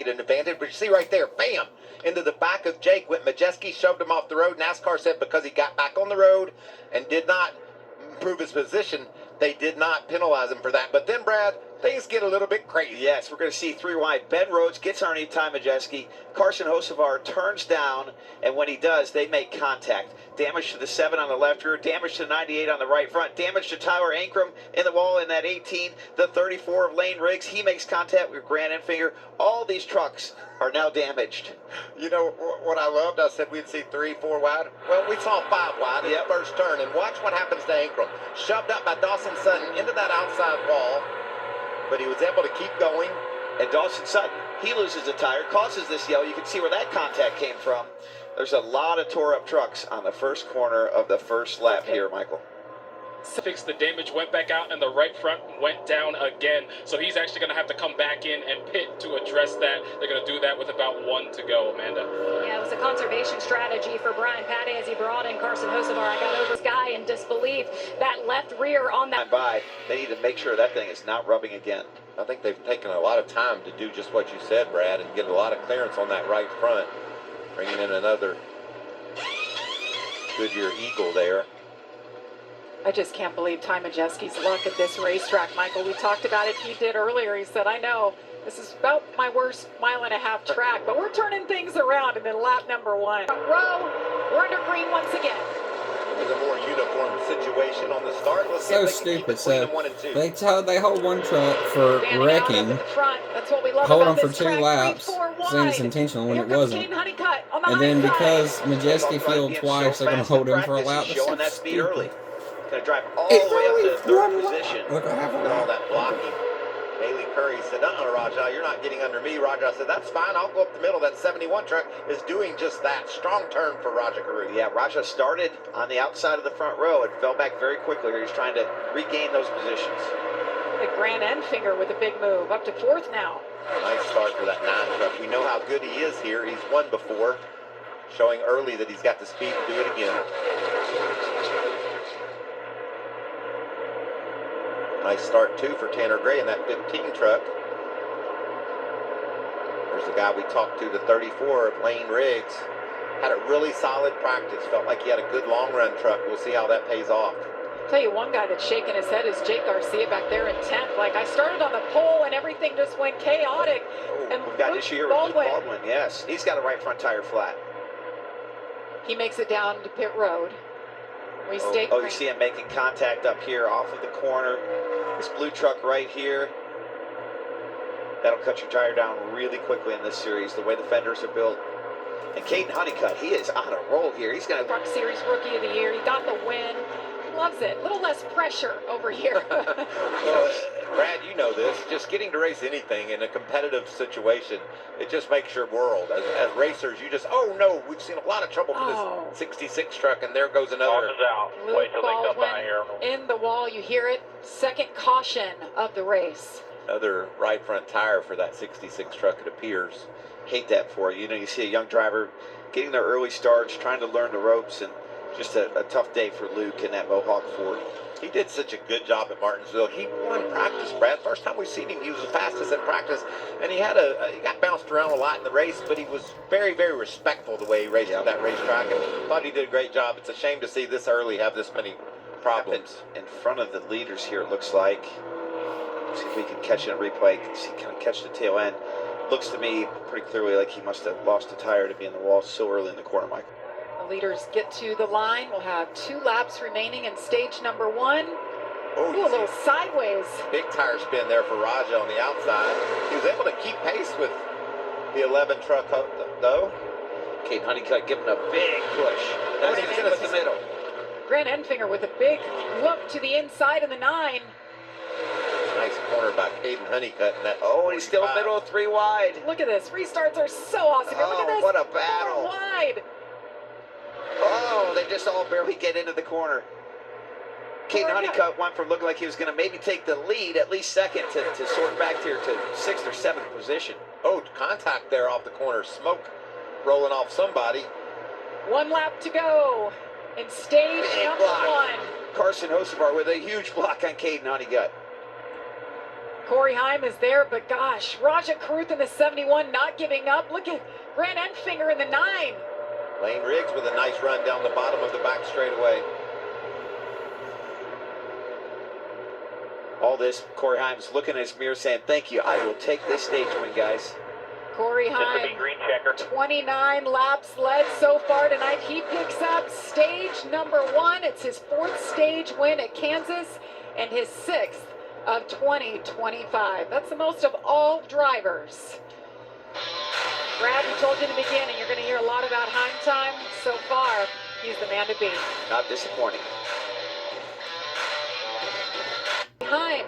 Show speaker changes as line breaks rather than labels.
an advantage, but you see right there, bam, into the back of Jake. Went Majeski, shoved him off the road. NASCAR said because he got back on the road and did not improve his position, they did not penalize him for that. But then, Brad, things get a little bit crazy.
Yes, we're going to see 3 wide. Ben Rhodes gets underneath Ty Majeski. Carson Hocevar turns down, and when he does, they make contact. Damage to the 7 on the left rear, damage to 98 on the right front, damage to Tyler Ankrum in the wall in that 18. The 34 of Lane Riggs, he makes contact with Grant Enfinger. All these trucks are now damaged.
You know what I loved? I said we'd see 3, 4 wide. Well, we saw 5 wide in the first turn, and watch what happens to Ankrum. Shoved up by Dawson Sutton into that outside wall, but he was able to keep going.
And Dawson Sutton, he loses a tire, causes this yellow. You can see where that contact came from. There's a lot of tore-up trucks on the first corner of the first lap here, Michael.
Fixed the damage, went back out, and the right front went down again. So he's actually going to have to come back in and pit to address that. They're going to do that with about 1 to go, Amanda.
Yeah, it was a conservation strategy for Brian Patty as he brought in Carson Hocevar. I got over this guy in disbelief. That left rear on that.
They need to make sure that thing is not rubbing again.
I think they've taken a lot of time to do just what you said, Brad, and get a lot of clearance on that right front. Bringing in another Goodyear Eagle there.
I just can't believe Ty Majeski's luck at this racetrack, Michael. We talked about it. He did earlier. He said, I know this is about my worst 1.5-mile track, but we're turning things around. And then lap number 1. Row, we're under green once again.
It was a more uniform situation on the start. Let's
so stupid. So they hold one truck for wrecking, hold them for 2 laps, saying it's intentional when it wasn't. And then because Majeski failed twice, they're going to hold him for a lap. That's so stupid.
Going to drive all the way up to the 3rd position.
Look at all that blocking. Haley Curry said, Raja, you're not getting under me. Raja said, that's fine. I'll go up the middle. That 71 truck is doing just that. Strong turn for Raja Karu.
Yeah, Raja started on the outside of the front row and fell back very quickly. He's trying to regain those positions.
The Grant Enfinger with a big move. Up to 4th now.
Nice start for that 9 truck. We know how good he is here. He's won before, showing early that he's got the speed to do it again. Nice start, too, for Tanner Gray in that 15 truck. There's the guy we talked to, the 34 of Lane Riggs. Had a really solid practice. Felt like he had a good long-run truck. We'll see how that pays off.
I'll tell you, one guy that's shaking his head is Jake Garcia back there in 10th. Like, I started on the pole, and everything just went chaotic. And
we've got an issue here with Luke Baldwin. Yes, he's got a right front tire flat.
He makes it down to pit road.
You see him making contact up here off of the corner. This blue truck right here, that'll cut your tire down really quickly in this series, the way the fenders are built. And Caden Honeycutt, he is on a roll here. He's going to...
Truck Series Rookie of the Year. He got the win. Loves it. A little less pressure over here.
Well, Brad, you know this. Just getting to race anything in a competitive situation, it just makes your world. As racers, you just, oh no, we've seen a lot of trouble for this 66 truck, and there goes another.
Luke Baldwin in the wall. You hear it. 2nd caution of the race.
Another right front tire for that 66 truck, it appears.
Hate that for you. You know, you see a young driver getting their early starts, trying to learn the ropes, and just a tough day for Luke in that Mohawk Ford.
He did such a good job at Martinsville. He won practice, Brad. First time we've seen him, he was the fastest in practice, and he got bounced around a lot in the race, but he was very, very respectful the way he raced at that racetrack, and thought he did a great job. It's a shame to see this early have this many problems.
In front of the leaders here, it looks like. See if we can catch it in replay. See, kind of catch the tail end. Looks to me pretty clearly like he must have lost a tire to be in the wall so early in the corner, Michael.
The leaders get to the line. We'll have 2 laps remaining in stage number 1. Ooh, a little sideways.
Big tire spin there for Raja on the outside. He was able to keep pace with the 11 truck though.
Caden Honeycutt giving a big push. That's in with the middle.
Grant Enfinger with a big look to the inside of the 9.
Nice corner by Caden Honeycutt. And
and he's still middle of 3 wide.
Look at this. Restarts are so awesome. Look at this.
What a battle.
4 wide.
They just all barely get into the corner. Caden Honeycutt went from looking like he was going to maybe take the lead, at least 2nd, to sort back here to 6th or 7th position.
Contact there off the corner. Smoke rolling off somebody.
1 lap to go in stage number 1.
Carson Hocevar with a huge block on Caden Honeycutt.
Corey Heim is there, but gosh, Raja Karuth in the 71 not giving up. Look at Grant Enfinger in the 9.
Lane Riggs with a nice run down the bottom of the back straightaway.
All this, Corey Heim's looking in his mirror saying, thank you, I will take this stage win, guys.
Corey Heim, 29 laps led so far tonight. He picks up stage number 1. It's his 4th stage win at Kansas and his 6th of 2025. That's the most of all drivers. Brad, we told you in the beginning, you're going to hear a lot about Heim time. So far, he's the man to beat.
Not disappointing.
Heim